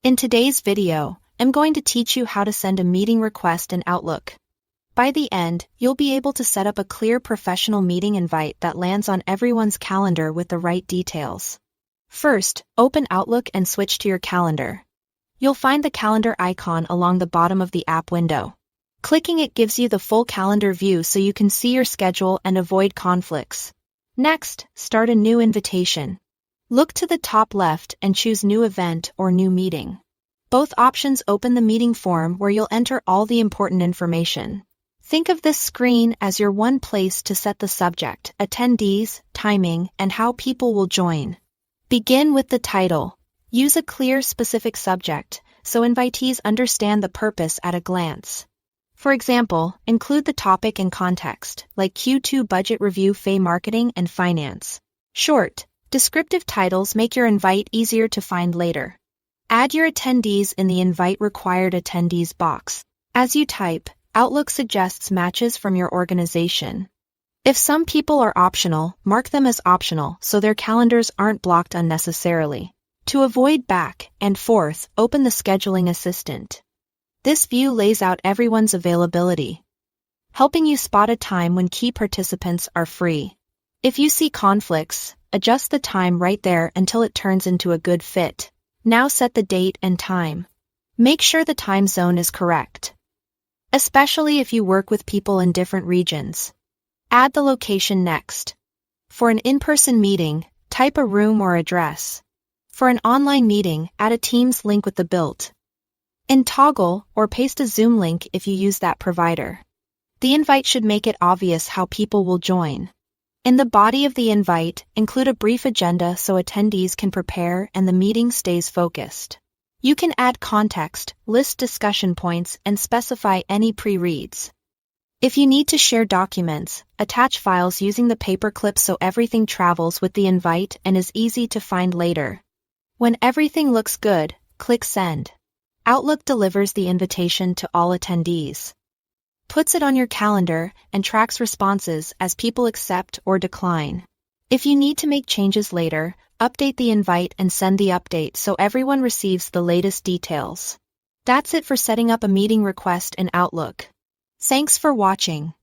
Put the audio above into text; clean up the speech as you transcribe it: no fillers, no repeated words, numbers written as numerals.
In today's video, I'm going to teach you how to send a meeting request in Outlook. By the end, you'll be able to set up a clear professional meeting invite that lands on everyone's calendar with the right details. First, open Outlook and switch to your calendar. You'll find the calendar icon along the bottom of the app window. Clicking it gives you the full calendar view so you can see your schedule and avoid conflicts. Next, start a new invitation. Look to the top left and choose New Event or New Meeting. Both options open the meeting form where you'll enter all the important information. Think of this screen as your one place to set the subject, attendees, timing, and how people will join. Begin with the title. Use a clear, specific subject, so invitees understand the purpose at a glance. For example, include the topic and context, like Q2 Budget Review, FA Marketing and Finance. Short, descriptive titles make your invite easier to find later. Add your attendees in the Invite Required Attendees box. As you type, Outlook suggests matches from your organization. If some people are optional, mark them as optional so their calendars aren't blocked unnecessarily. To avoid back and forth, open the Scheduling Assistant. This view lays out everyone's availability, helping you spot a time when key participants are free. If you see conflicts, adjust the time right there until it turns into a good fit. Now set the date and time. Make sure the time zone is correct, especially if you work with people in different regions. Add the location next. For an in-person meeting, type a room or address. For an online meeting, add a Teams link with the built in toggle or paste a Zoom link if you use that provider. The invite should make it obvious how people will join. In the body of the invite, include a brief agenda so attendees can prepare and the meeting stays focused. You can add context, list discussion points, and specify any pre-reads. If you need to share documents, attach files using the paperclip so everything travels with the invite and is easy to find later. When everything looks good, click Send. Outlook delivers the invitation to all attendees, puts it on your calendar, and tracks responses as people accept or decline. If you need to make changes later, update the invite and send the update so everyone receives the latest details. That's it for setting up a meeting request in Outlook. Thanks for watching.